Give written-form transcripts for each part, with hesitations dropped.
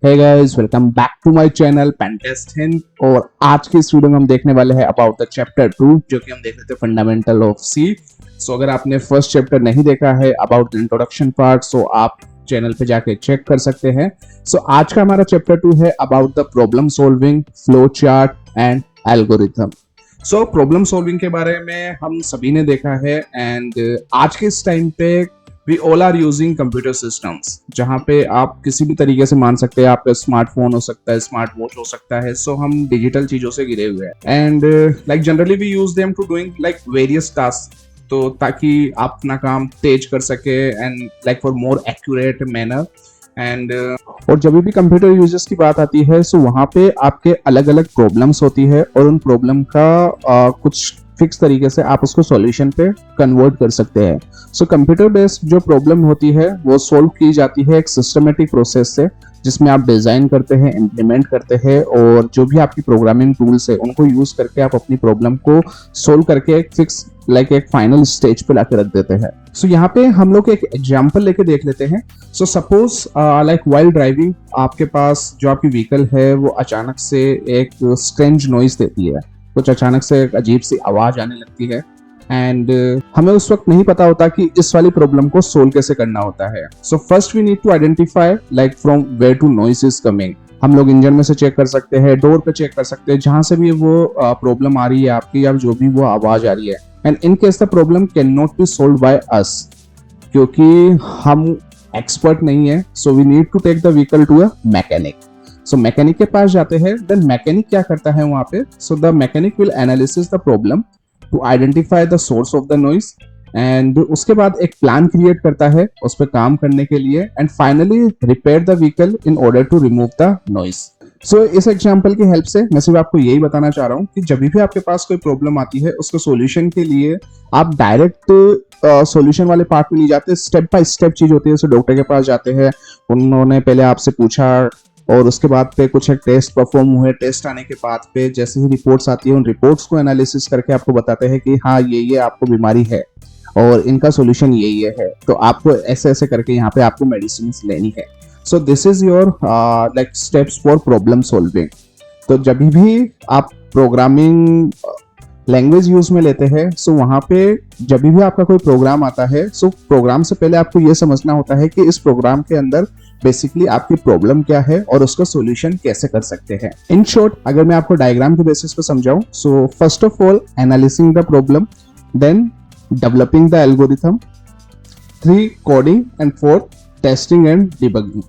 Hey guys, welcome back to my channel pentest Hind. और आज के इस वीडियो में हम देखने वाले हैं अबाउट द चैप्टर 2, जो कि हम देख रहे थे फंडामेंटल ऑफ सी। सो अगर आपने फर्स्ट चैप्टर नहीं देखा है अबाउट द इंट्रोडक्शन पार्ट, सो आप चैनल पे जाके चेक कर सकते हैं। सो आज का हमारा चैप्टर 2 है about the problem solving, flow chart and algorithm. So problem solving के बारे में हम सभी ने देखा है एंड आज के इस टाइम पे we all are using computer systems, जहाँ पे आप किसी भी तरीके से मान सकते हैं। आपका स्मार्टफोन हो सकता है, स्मार्ट वॉच हो सकता है। सो हम डिजिटल चीजों से घिरे हुए हैं and like generally we use them to doing like various task, तो ताकि आप अपना काम तेज कर सके and like for more accurate manner and और जब भी कंप्यूटर यूजर्स की बात आती है सो वहाँ पे आपके अलग अलग प्रॉब्लम्स होती है और उन प्रॉब्लम का कुछ फिक्स तरीके से आप उसको सॉल्यूशन पे कन्वर्ट कर सकते हैं। सो कंप्यूटर बेस्ड जो प्रॉब्लम होती है वो सोल्व की जाती है एक सिस्टमेटिक प्रोसेस से, जिसमें आप डिजाइन करते हैं, इम्प्लीमेंट करते हैं और जो भी आपकी प्रोग्रामिंग टूल्स है उनको यूज करके आप अपनी प्रॉब्लम को सोल्व करके एक फिक्स एक फाइनल स्टेज पे लाके रख देते हैं। सो यहाँ पे हम लोग एक एग्जांपल लेके देख लेते हैं। So suppose like while driving आपके पास जो आपकी व्हीकल है वो अचानक से एक स्ट्रेंज नॉइज देती है, कुछ अचानक से एक अजीब सी आवाज आने लगती है एंड हमें उस वक्त नहीं पता होता कि इस वाली प्रॉब्लम को सोल्व कैसे करना होता है। So first we need to identify like from where to noise is coming. हम लोग इंजन में से चेक कर सकते हैं, डोर पे चेक कर सकते हैं, जहां से भी वो प्रॉब्लम आ रही है आपकी या जो भी वो आवाज आ रही है। And in case the problem can not be solve by us, क्योंकि हम एक्सपर्ट नहीं है, so we need to take the vehicle to a mechanic. So mechanic के पास जाते हैं, देन मैकेनिक क्या करता है वहां पे, so the mechanic will analysis the problem to identify the source of the noise and उसके बाद एक प्लान क्रिएट करता है उस पर काम करने के लिए and finally repair the vehicle in order to remove the noise. So इस एग्जांपल की हेल्प से मैं सिर्फ आपको यही बताना चाह रहा हूँ कि जब भी आपके पास कोई प्रॉब्लम आती है उसके सॉल्यूशन के लिए आप डायरेक्ट सॉल्यूशन वाले पार्ट में नहीं जाते, स्टेप बाय स्टेप चीज होती है। जैसे डॉक्टर के पास जाते हैं, उन्होंने पहले आपसे पूछा और उसके बाद पे कुछ एक टेस्ट परफॉर्म हुए, टेस्ट आने के बाद पे जैसे ही रिपोर्ट्स आती है उन रिपोर्ट्स को एनालिसिस करके आपको बताते हैं कि हाँ ये आपको बीमारी है और इनका सॉल्यूशन ये है, तो आपको ऐसे ऐसे करके यहाँ पे आपको मेडिसिन लेनी है। So this is your like steps for problem solving. तो जब भी आप प्रोग्रामिंग लैंग्वेज यूज में लेते हैं सो वहां पे जब भी आपका कोई प्रोग्राम आता है सो प्रोग्राम से पहले आपको ये समझना होता है कि इस प्रोग्राम के अंदर बेसिकली आपकी प्रॉब्लम क्या है और उसका सॉल्यूशन कैसे कर सकते हैं। इन शॉर्ट अगर मैं आपको डायग्राम के बेसिस पे समझाऊं, so first of all analysing the problem, then developing the algorithm, 3 coding and 4 testing and debugging.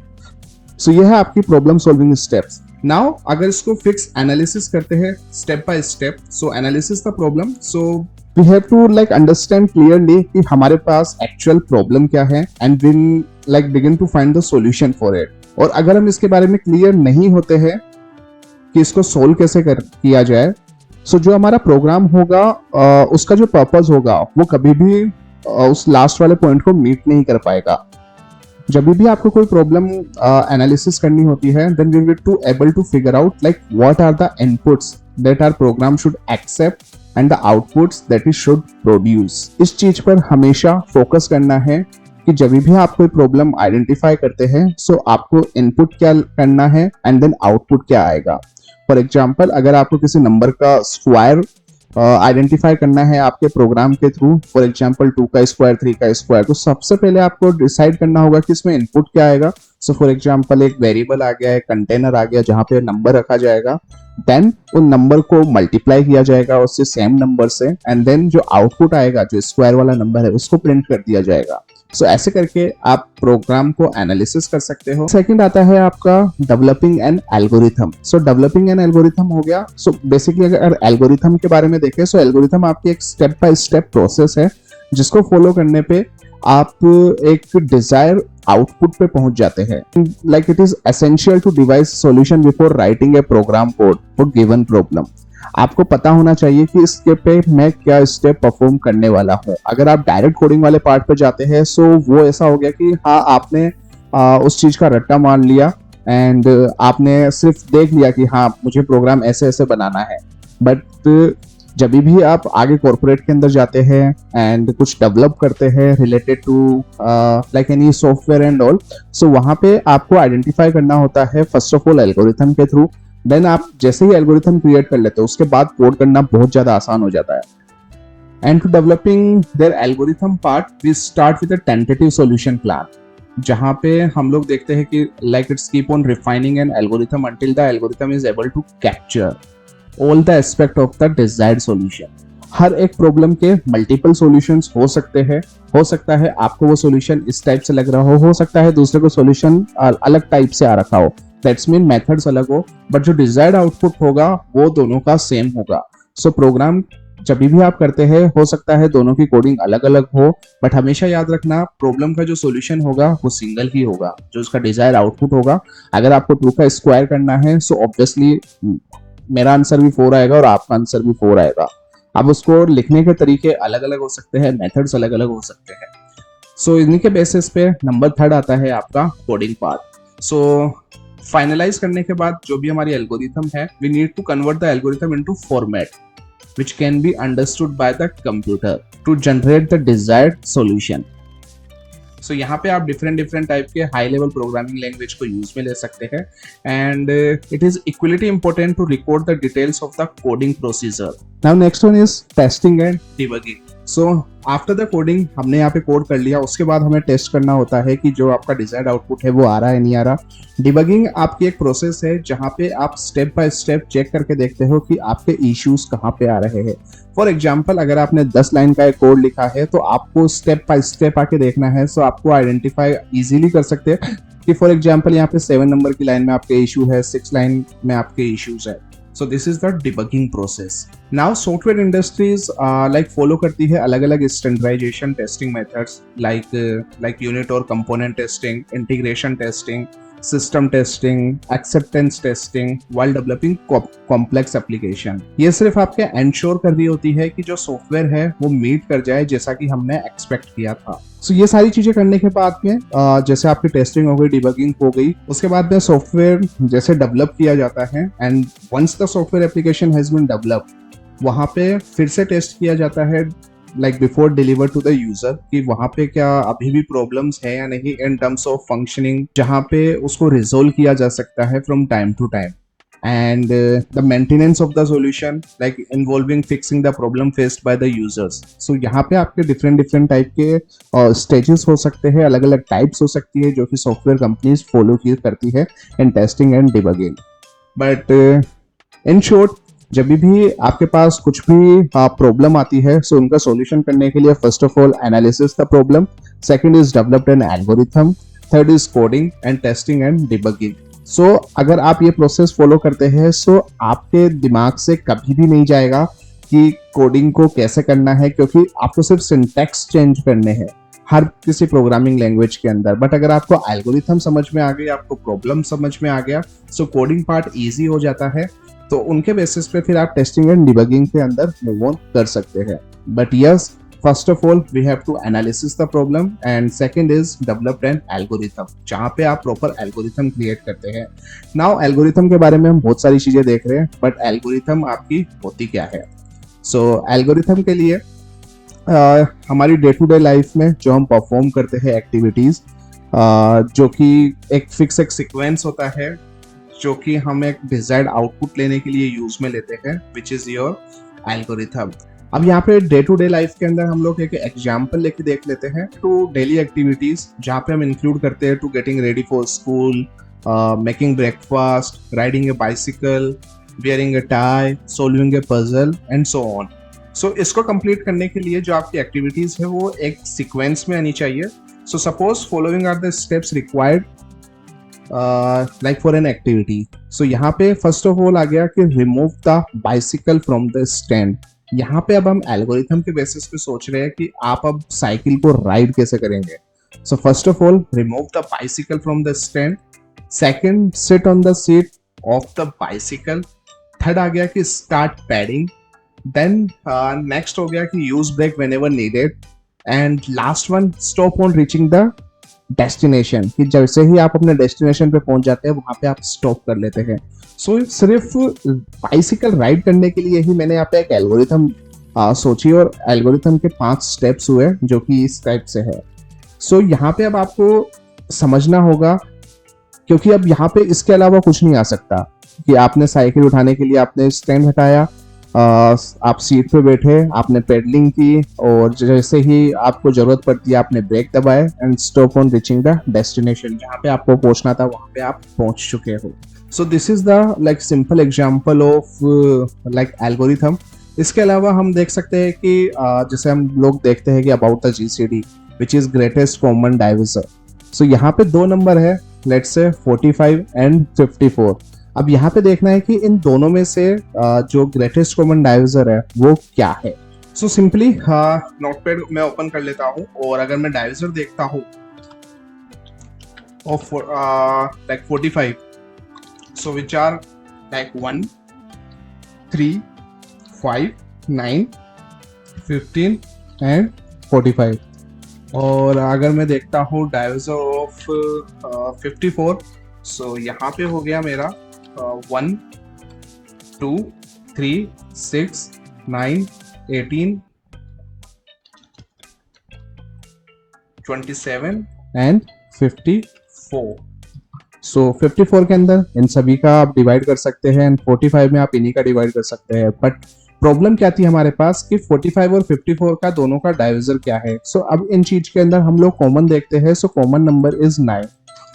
So ये है आपकी प्रॉब्लम सॉल्विंग स्टेप्स। नाउ अगर इसको फिक्स एनालिसिस करते हैं step by step, so analysis the problem, so we have to like understand clearly कि हमारे पास एक्चुअल प्रॉब्लम क्या है and when like begin to find the solution for it. और अगर हम इसके बारे में क्लियर नहीं होते हैं कि इसको सोल्व कैसे किया जाए, सो जो हमारा प्रोग्राम होगा उसका जो पर्पस होगा वो कभी भी उस लास्ट वाले पॉइंट को मीट नहीं कर पाएगा। जब भी आपको कोई प्रॉब्लम एनालिसिस करनी होती है, then we will to able to figure out like what are the inputs that our program should accept and the outputs that it should produce. इस चीज पर हमेशा फोकस करना है कि जब भी आप कोई प्रॉब्लम आइडेंटिफाई करते हैं सो आपको इनपुट क्या करना है एंड देन आउटपुट क्या आएगा। फॉर एग्जाम्पल अगर आपको किसी नंबर का स्क्वायर आइडेंटिफाई करना है आपके प्रोग्राम के थ्रू, फॉर एग्जांपल 2 का स्क्वायर, 3 का स्क्वायर, तो सबसे पहले आपको डिसाइड करना होगा कि इसमें इनपुट क्या आएगा। सो फॉर एग्जांपल एक वेरिएबल आ गया है, कंटेनर आ गया जहां पे नंबर रखा जाएगा, देन उन नंबर को मल्टीप्लाई किया जाएगा उससे सेम नंबर से एंड देन जो आउटपुट आएगा जो स्क्वायर वाला नंबर है उसको प्रिंट कर दिया जाएगा। सो ऐसे करके आप प्रोग्राम को एनालिसिस कर सकते हो। सेकंड आता है आपका developing an algorithm. So developing an algorithm हो गया। सो बेसिकली अगर एल्गोरिथम के बारे में देखें, सो एल्गोरिथम आपकी एक स्टेप बाय स्टेप प्रोसेस है जिसको फॉलो करने पे आप एक डिजायर आउटपुट पे पहुंच जाते हैं। Like it is essential to devise solution before writing a program code for given problem. आपको पता होना चाहिए कि इसके पे मैं क्या स्टेप परफॉर्म करने वाला हूँ। अगर आप डायरेक्ट कोडिंग वाले पार्ट पे जाते हैं सो वो ऐसा हो गया कि हाँ आपने उस चीज का रट्टा मान लिया एंड आपने सिर्फ देख लिया कि हाँ मुझे प्रोग्राम ऐसे ऐसे बनाना है, बट जब भी आप आगे कॉर्पोरेट के अंदर जाते हैं एंड कुछ डेवलप करते हैं related to like any software and all, so वहां पे आपको आइडेंटिफाई करना होता है फर्स्ट ऑफ ऑल एल्गोरिथम के थ्रू। देन आप जैसे ही एल्गोरिथम क्रिएट कर लेते हो उसके बाद कोड करना बहुत ज्यादा आसान हो जाता है। And two developing their algorithm part we start with a tentative solution plan, जहां पे हम लोग देखते हैं कि like it's keep on refining an algorithm until the algorithm is able to capture all the aspect of the desired solution. हर एक problem के मल्टीपल सॉल्यूशंस हो सकते हैं, हो सकता है आपको वो सॉल्यूशन इस टाइप से लग रहा हो सकता है दूसरे को सॉल्यूशन अलग टाइप से आ रखा हो, दैट्स मीन मेथड्स अलग हो, बट जो डिजायर्ड आउटपुट होगा वो दोनों का सेम होगा। सो प्रोग्राम जब भी आप करते हैं हो सकता है दोनों की कोडिंग अलग अलग हो, बट हमेशा याद रखना प्रॉब्लम का जो सॉल्यूशन होगा वो सिंगल ही होगा, जो उसका डिजायर आउटपुट होगा। अगर आपको 2 का स्क्वायर करना है सो ऑब्वियसली मेरा आंसर भी 4 आएगा और आपका आंसर भी 4 आएगा। अब उसको लिखने के तरीके अलग अलग हो सकते हैं, मेथड्स अलग अलग हो सकते हैं। सो इन्हीं के बेसिस पे नंबर 3 आता है आपका कोडिंग पार्ट। सो फाइनलाइज करने के बाद जो भी हमारी एल्गोरिथम है we need to convert the algorithm into format which can be understood by the computer to generate the desired solution. So यहाँ पे आप different टाइप के हाई लेवल प्रोग्रामिंग लैंग्वेज को यूज में ले सकते हैं and it is equally important to record the details of the coding procedure. Now next one is testing and debugging. So after the coding हमने यहाँ पे code कर लिया, उसके बाद हमें टेस्ट करना होता है कि जो आपका डिजायर्ड आउटपुट है वो आ रहा है नहीं आ रहा। डिबगिंग आपकी एक प्रोसेस है जहाँ पे आप स्टेप बाय स्टेप चेक करके देखते हो कि आपके इश्यूज कहाँ पे आ रहे हैं। फॉर एग्जाम्पल अगर आपने 10 लाइन का एक कोड लिखा है तो आपको स्टेप बाय स्टेप आके देखना है, सो आपको आइडेंटिफाई इजीली कर सकते हैं कि फॉर एग्जाम्पल यहाँ पे 7 नंबर की लाइन में आपके इशू है, 6 लाइन में आपके इश्यूज है। So this is the debugging process. Now software industries like follow करती है अलग अलग standardization testing methods like unit और component testing, integration testing, system testing, acceptance testing while developing complex application. ये सिर्फ आपके ensure कर रही होती है कि जो सॉफ्टवेयर है वो मीट कर जाए जैसा कि हमने एक्सपेक्ट किया था। So ये सारी चीजें करने के बाद में जैसे आपकी टेस्टिंग हो गई, डिबगिंग हो गई, उसके बाद में सॉफ्टवेयर जैसे डेवलप किया जाता है and once the software application has been develop, वहां पे फिर से टेस्ट किया जाता है like before deliver to the user कि वहां पे क्या अभी भी प्रॉब्लम्स है या नहीं इन टर्म्स ऑफ फंक्शनिंग, जहां पे उसको रिजोल्व किया जा सकता है from time to time. and the maintenance of the solution like involving fixing the problem faced by the users. So यहाँ पे आपके different टाइप के stages हो सकते हैं, अलग अलग types हो सकती है जो कि सॉफ्टवेयर कंपनीज फॉलो की करती है in testing and debugging. But in short जब भी आपके पास कुछ भी प्रॉब्लम आती है सो उनका सॉल्यूशन करने के लिए first of all analysis the problem, second is developed an algorithm, third is coding and testing and debugging. So अगर आप ये प्रोसेस फॉलो करते हैं सो आपके दिमाग से कभी भी नहीं जाएगा कि कोडिंग को कैसे करना है, क्योंकि आपको सिर्फ सिंटैक्स चेंज करने हैं हर किसी प्रोग्रामिंग लैंग्वेज के अंदर। बट अगर आपको एल्गोरिथम समझ में आ गई, आपको प्रॉब्लम समझ में आ गया, सो कोडिंग पार्ट इजी हो जाता है, तो उनके बेसिस पे फिर आप टेस्टिंग एंड डिबगिंग के अंदर मूव ऑन कर सकते हैं। But yes, first of all we have to analysis the problem and second is develop an algorithm, जहां पे आप प्रॉपर एल्गोरिथम क्रिएट करते हैं। नाउ एल्गोरिथम के बारे में हम बहुत सारी चीजें देख रहे हैं, बट एल्गोरिथम आपकी होती क्या है? सो एल्गोरिथम के लिए हमारी डे टू डे लाइफ में जो हम परफॉर्म करते हैं एक्टिविटीज, जो कि एक फिक्स एक सीक्वेंस होता है जो कि हम एक डिजायर्ड आउटपुट लेने के लिए यूज में लेते हैं, विच इज योर एल्गोरिथम। अब यहाँ पे डे टू डे लाइफ के अंदर हम लोग एक एग्जाम्पल लेके देख लेते हैं टू डेली एक्टिविटीज, जहाँ पे हम इंक्लूड करते हैं to getting ready for school, making breakfast, riding a bicycle, wearing a tie, solving a puzzle and so on. So इसको कंप्लीट करने के लिए जो आपकी एक्टिविटीज है वो एक सीक्वेंस में आनी चाहिए। So suppose following are the steps required like for an activity. So यहाँ पे फर्स्ट ऑफ ऑल आ गया कि remove the bicycle from the stand. यहाँ पे अब हम एल्गोरिथम के बेसिस पे सोच रहे हैं कि आप अब साइकिल को राइड कैसे करेंगे। So first of all remove the bicycle from the stand, second sit on the seat of the bicycle, third आ गया कि स्टार्ट पैडिंग, देन नेक्स्ट हो गया कि use brake whenever needed, and last one stop on reaching the destination, कि जैसे ही आप अपने डेस्टिनेशन पे पहुंच जाते हैं वहां पे आप स्टॉप कर लेते हैं। सो सिर्फ बाइसिकल राइड करने के लिए ही मैंने यहाँ पे एक एल्गोरिथम सोची, और एल्गोरिथम के 5 स्टेप्स हुए जो कि इस टाइप से है। सो यहाँ पे अब आपको समझना होगा, क्योंकि अब यहाँ पे इसके अलावा कुछ नहीं आ सकता, कि आपने साइकिल उठाने के लिए आपने स्टैंड हटाया, आप सीट पे बैठे, आपने पेडलिंग की, और जैसे ही आपको जरूरत पड़ती है आपने ब्रेक दबाए and stop on reaching the destination, जहाँ पे आपको पहुंचना था वहां पे आप पहुंच चुके हो। So this is the like simple example of like algorithm. इसके अलावा हम देख सकते हैं कि जैसे हम लोग देखते हैं कि about the GCD which is greatest common divisor. So यहाँ पे 2 नंबर है, लेट्स से 45 एंड 54। अब यहाँ पे देखना है कि इन दोनों में से जो ग्रेटेस्ट कॉमन डिविजर है वो क्या है। सो सिंपली नोटपैड मैं ओपन कर लेता हूँ, और अगर मैं डिविजर देखता हूँ of like 45, so which are like 1, 3, 5, 9, 15 and 45। और अगर मैं देखता हूँ डिविजर ऑफ 54, सो यहाँ पे हो गया मेरा 1, 2, 3, 6, 9, 18, 27 एंड 54। सो 54 के अंदर इन सभी का आप डिवाइड कर सकते हैं, एंड 45 में आप इन्हीं का डिवाइड कर सकते हैं। बट प्रॉब्लम क्या थी हमारे पास कि 45 और 54 का दोनों का डिविजर क्या है। सो अब इन चीज के अंदर हम लोग कॉमन देखते हैं। So common number is 9।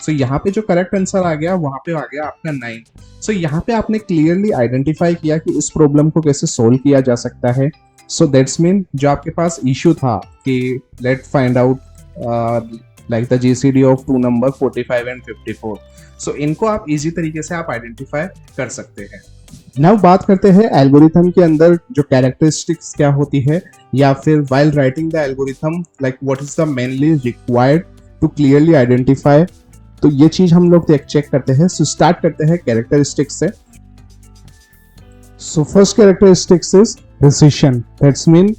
सो यहाँ पे जो करेक्ट आंसर आ गया वहां पे आ गया आपका 9। सो यहाँ पे आपने क्लियरली आइडेंटिफाई किया कि इस प्रॉब्लम को कैसे सोल्व किया जा सकता है। सो दैट्स मीन जो आपके पास इश्यू था कि let find out like the GCD of 2 number 45 and 54। सो इनको आप इजी तरीके से आप आइडेंटिफाई कर सकते हैं। नाउ बात करते हैं एल्गोरिथम के अंदर जो कैरेक्टरिस्टिक्स क्या होती है, या फिर while writing the algorithm like what is the mainly required to clearly identify. तो ये चीज हम लोग चेक करते हैं। सो स्टार्ट करते हैं कैरेक्टरिस्टिक्स से। So first characteristics is precision, that's mean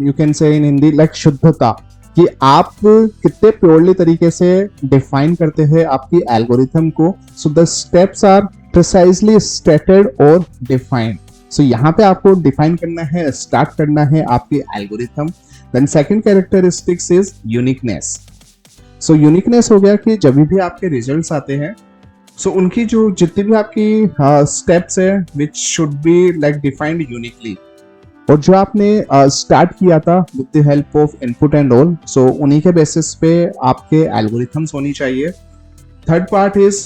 you can say in Hindi like शुद्धता, कि आप कितने प्योरली तरीके से डिफाइन करते हैं आपकी एल्गोरिथम को। So the steps are precisely stated और डिफाइंड। सो यहाँ पे आपको डिफाइन करना है, स्टार्ट करना है आपकी algorithm. Then second characteristics is uniqueness. So uniqueness हो गया कि जब भी आपके रिजल्ट्स आते हैं, सो उनकी जो जितनी भी आपकी स्टेप्स है which should be like defined uniquely, और जो आपने स्टार्ट किया था with the help of input and all, so उन्हीं के बेसिस पे आपके एल्गोरिथम्स होनी चाहिए। थर्ड पार्ट इज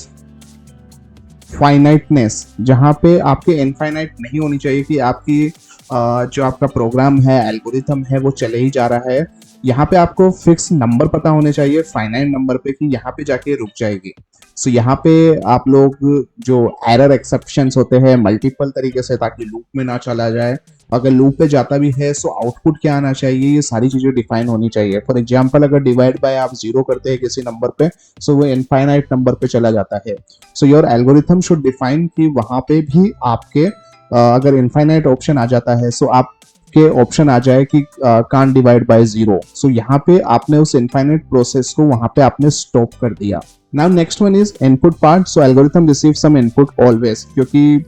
फाइनाइटनेस, जहां पे आपके इनफाइनाइट नहीं होनी चाहिए कि आपकी जो आपका प्रोग्राम है, एल्गोरिथम है, वो चले ही जा रहा है। यहाँ पे आपको फिक्स नंबर पता होने चाहिए, फाइनाइट नंबर पे, कि यहाँ पे जाके रुक जाएगी। सो यहाँ पे आप लोग जो एरर एक्सेप्शंस होते हैं मल्टीपल तरीके से, ताकि लूप में ना चला जाए, अगर लूप पे जाता भी है सो आउटपुट क्या आना चाहिए, ये सारी चीजें डिफाइन होनी चाहिए। फॉर एग्जांपल अगर डिवाइड बाय आप 0 करते हैं किसी नंबर पे, सो वो इनफाइनाइट नंबर पे चला जाता है। So your algorithm should define कि वहां पे भी आपके अगर इनफाइनाइट ऑप्शन आ जाता है, सो आपके ऑप्शन आ जाए कि कांट डिवाइड बाय 0। सो यहाँ पे आपने उस इनफाइनाइट प्रोसेस को वहां पे आपने स्टॉप कर दिया। Now next one is input part. So algorithm receive some input always, क्योंकि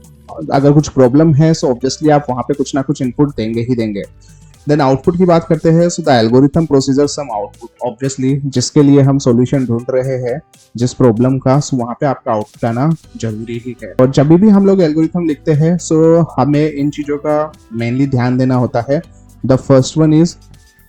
अगर कुछ प्रॉब्लम है सो ऑब्वियसली आप वहां पे कुछ ना कुछ इनपुट देंगे ही देंगे। देन आउटपुट की बात करते हैं। So the algorithm procedure some output, obviously जिसके लिए हम सॉल्यूशन ढूंढ रहे हैं जिस प्रॉब्लम का, सो वहां पे आपका आउटपुट आना जरूरी ही है। और जब भी हम लोग एल्गोरिथम लिखते हैं सो हमें इन चीजों का मेनली ध्यान देना होता है। The first one is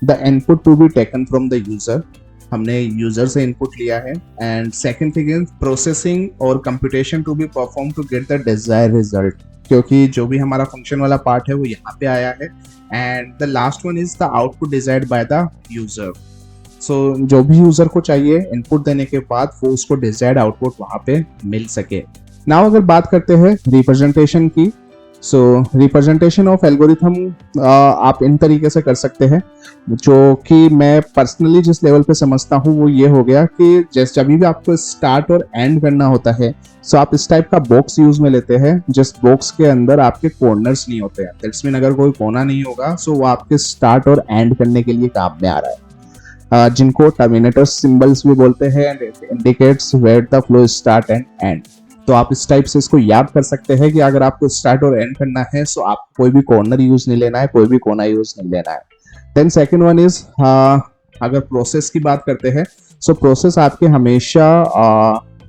the input to be taken from the user, हमने यूजर से इनपुट लिया है। And second thing is processing और computation to be perform to get the desired result, क्योंकि जो भी हमारा फंक्शन वाला पार्ट है वो यहाँ पे आया है। And the last one is the output desired by the user. So जो भी यूजर को चाहिए इनपुट देने के बाद वो उसको डिजायर्ड आउटपुट वहां पे मिल सके। नाउ अगर बात करते हैं रिप्रेजेंटेशन की, सो रिप्रेजेंटेशन ऑफ एल्गोरिथम आप इन तरीके से कर सकते हैं, जो कि मैं पर्सनली जिस लेवल पे समझता हूँ वो ये हो गया कि जैसे जब भी आपको स्टार्ट और एंड करना होता है, सो आप इस टाइप का बॉक्स यूज में लेते हैं जिस बॉक्स के अंदर आपके कॉर्नर्स नहीं होते हैं। दैट्स मीन अगर कोई कोना नहीं होगा सो वो आपके स्टार्ट और एंड करने के लिए काम में आ रहा है। जिनको टर्मिनेटर सिंबल्स भी बोलते हैं, and indicates where the flow start and end. तो आप इस टाइप से इसको याद कर सकते हैं कि अगर आपको स्टार्ट और एंड करना है सो आप कोई भी कॉर्नर यूज नहीं लेना है, कोई भी कोना यूज नहीं लेना है। देन सेकंड वन इज, अगर प्रोसेस की बात करते हैं सो प्रोसेस आपके हमेशा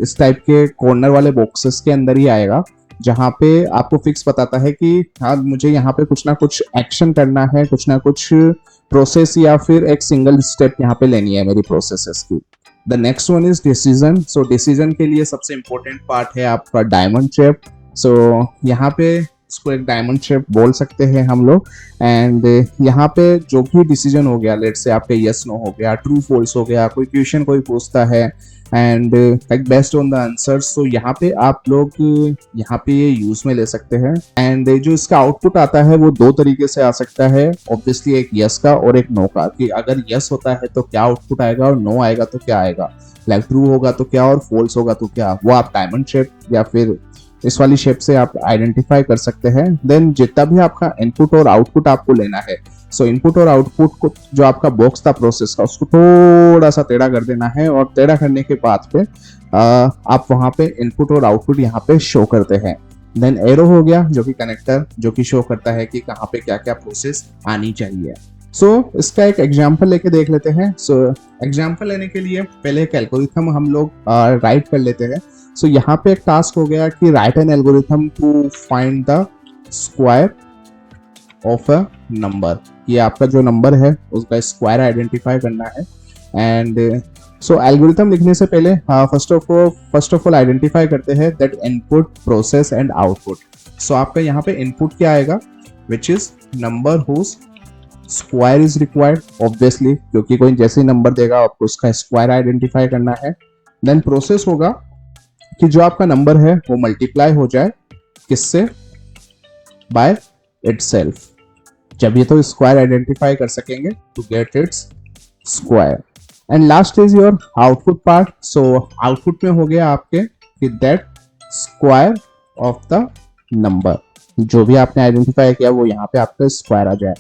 इस टाइप के कॉर्नर वाले बॉक्सेस के अंदर ही आएगा, जहाँ पे आपको फिक्स बताता है कि हाँ मुझे यहाँ पे कुछ ना कुछ एक्शन करना है, कुछ ना कुछ प्रोसेस या फिर एक सिंगल स्टेप यहाँ पे लेनी है मेरी प्रोसेसेस की। The next one is decision. So decision के लिए सबसे इंपॉर्टेंट पार्ट है आपका डायमंड शेप। सो यहाँ पे इसको एक डायमंड शेप बोल सकते हैं हम लोग, एंड यहाँ पे जो भी डिसीजन हो गया, लेट से आपके यस नो हो गया, ट्रू फॉल्स हो गया, कोई क्वेश्चन कोई पूछता है and like based on the answers, तो यहाँ पे आप लोग यहाँ पे ये यूज में ले सकते हैं। एंड जो इसका आउटपुट आता है वो दो तरीके से आ सकता है, ऑब्वियसली एक यस का और एक नो का, कि अगर यस होता है तो क्या आउटपुट आएगा और नो आएगा तो क्या आएगा, लाइक ट्रू होगा तो क्या और फॉल्स होगा तो क्या, वो आप डायमंड शेप या फिर इस वाली शेप से आप आइडेंटिफाई कर सकते हैं। देन जितना भी आपका इनपुट और आउटपुट आपको लेना है, सो इनपुट और आउटपुट को जो आपका बॉक्स था प्रोसेस का उसको थोड़ा सा टेढ़ा कर देना है, और टेढ़ा करने के बाद पे आप वहां पे इनपुट और आउटपुट यहाँ पे शो करते हैं। देन एरो हो गया जो कि कनेक्टर, जो कि शो करता है कि कहाँ पे क्या क्या प्रोसेस आनी चाहिए। इसका एक एग्जाम्पल लेके देख लेते हैं। एग्जाम्पल लेने के लिए पहले एक एल्गोरिथम हम लोग राइट कर लेते हैं। यहाँ पे एक टास्क हो गया कि write an algorithm to find the square of a number. ये आपका जो नंबर है उसका स्क्वायर आइडेंटिफाई करना है। एंड एल्गोरिथम लिखने से पहले फर्स्ट ऑफ ऑल आइडेंटिफाई करते हैं that input, process and output. आपका यहाँ पे इनपुट क्या आएगा, which is number whose square is required, obviously क्योंकि कोई जैसे ही नंबर देगा आपको उसका स्क्वायर आइडेंटिफाई करना है। देन प्रोसेस होगा कि जो आपका नंबर है वो मल्टीप्लाई हो जाए किससे, बाय इटसेल्फ, जब ये तो स्क्वायर आइडेंटिफाई कर सकेंगे to get its square. And last is your output part. Output में हो गया आपके कि that square of the number, जो भी आपने आइडेंटिफाई किया वो यहाँ पे आपका स्क्वायर आ जाए।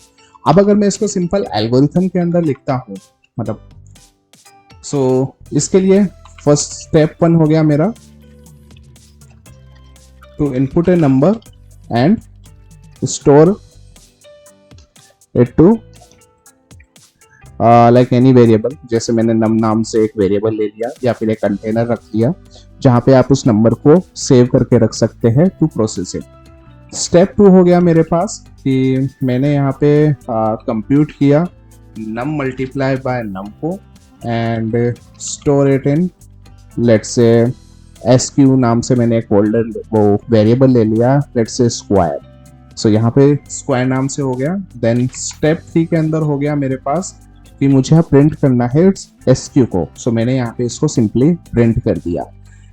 अब अगर मैं इसको सिंपल एल्गोरिथम के अंदर लिखता हूँ, मतलब इसके लिए फर्स्ट स्टेप 1 हो गया मेरा, to input a number and store it to like any variable. जैसे मैंने नम नाम से एक वेरिएबल ले लिया या फिर एक कंटेनर रख दिया जहां पे आप उस नंबर को सेव करके रख सकते हैं टू प्रोसेस इट। स्टेप 2 हो गया मेरे पास कि मैंने यहाँ पे कंप्यूट किया नम मल्टीप्लाई बाय नम को and store it in, let's say SQ नाम से मैंने एक फोल्डर वो वेरिएबल ले लिया, लेट्स से स्क्वायर। यहाँ पे स्क्वायर नाम से हो गया। देन स्टेप 3 के अंदर हो गया मेरे पास कि मुझे प्रिंट करना है इट्स SQ को। मैंने यहाँ पे इसको सिंपली प्रिंट कर दिया।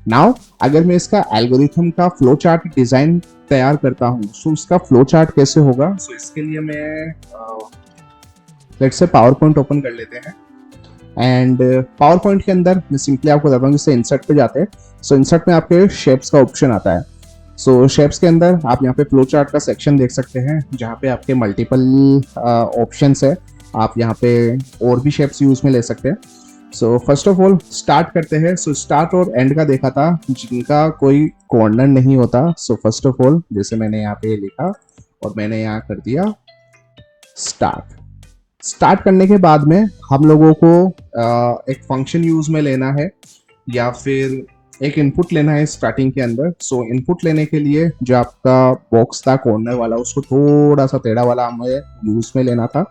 नाउ अगर मैं इसका एल्गोरिथम का फ्लो चार्ट डिजाइन तैयार करता हूँ, उसका फ्लो चार्ट कैसे होगा, इसके लिए मैं let's say power point open कर लेते हैं। एंड पावर पॉइंट के अंदर मैं सिंपली आपको बताऊंगा, जैसे इंसर्ट पे जाते हैं, इंसर्ट में आपके शेप्स का ऑप्शन आता है। शेप्स के अंदर आप यहाँ पे फ्लो चार्ट का सेक्शन देख सकते हैं जहाँ पे आपके मल्टीपल ऑप्शंस है, आप यहाँ पे और भी शेप्स यूज में ले सकते हैं। फर्स्ट ऑफ ऑल स्टार्ट करते हैं। स्टार्ट और एंड का देखा था जिनका कोई कॉर्नर नहीं होता। फर्स्ट ऑफ ऑल जैसे मैंने यहाँ पे लिखा और मैंने यहाँ कर दिया स्टार्ट करने के बाद में हम लोगों को एक फंक्शन यूज में लेना है या फिर एक इनपुट लेना है स्टार्टिंग के अंदर। इनपुट लेने के लिए जो आपका बॉक्स था कॉर्नर वाला, उसको थोड़ा सा टेढ़ा वाला हमें यूज में लेना था।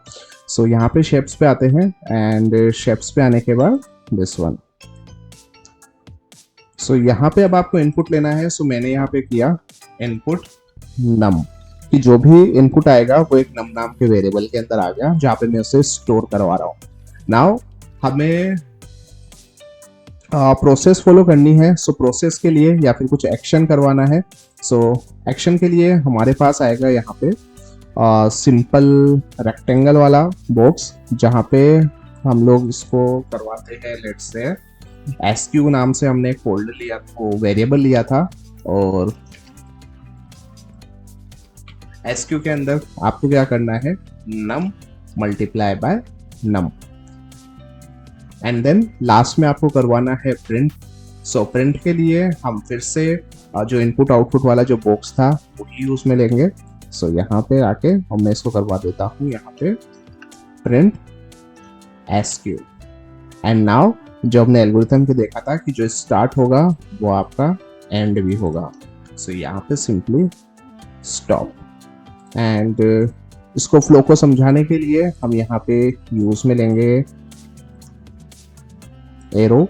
यहाँ पे शेप्स पे आते हैं एंड शेप्स पे आने के बाद दिस वन। यहाँ पे अब आपको इनपुट लेना है। मैंने यहाँ पे किया इनपुट नम, कि जो भी इनपुट आएगा वो एक नम नाम के वेरिएबल के अंदर आ गया जहाँ पे मैं उसे स्टोर करवा रहा हूँ। नाउ हमें प्रोसेस फॉलो करनी है। प्रोसेस के लिए या फिर कुछ एक्शन करवाना है। एक्शन के लिए हमारे पास आएगा यहाँ पे सिंपल रेक्टेंगल वाला बॉक्स जहाँ पे हम लोग इसको करवाते हैं। लेट्स से SQ नाम से हमने एक फोल्डर लिया, वो वेरिएबल लिया था, और SQ के अंदर आपको क्या करना है, num multiply by num. And then last में आपको करवाना है प्रिंट। सो प्रिंट के लिए हम फिर से जो इनपुट आउटपुट वाला जो बॉक्स था वही यूज में लेंगे। सो यहाँ पे आके मैं इसको करवा देता हूँ यहाँ पे प्रिंट SQ। एंड नाउ जो हमने एल्गोरिथम के देखा था कि जो स्टार्ट होगा वो आपका एंड भी होगा। सो यहाँ पे सिंपली स्टॉप। एंड इसको फ्लो को समझाने के लिए हम यहाँ पे यूज में लेंगे एरो।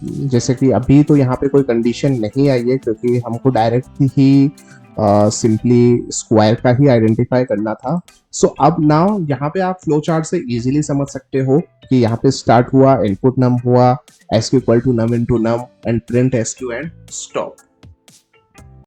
जैसे कि अभी तो यहाँ पे कोई कंडीशन नहीं आई है क्योंकि हमको डायरेक्ट ही सिंपली स्क्वायर का ही आइडेंटिफाई करना था। सो अब नाउ यहाँ पे आप फ्लो चार्ट से इजीली समझ सकते हो कि यहाँ पे स्टार्ट हुआ, इनपुट नम हुआ, SQ equal to num into num and print SQ and stop.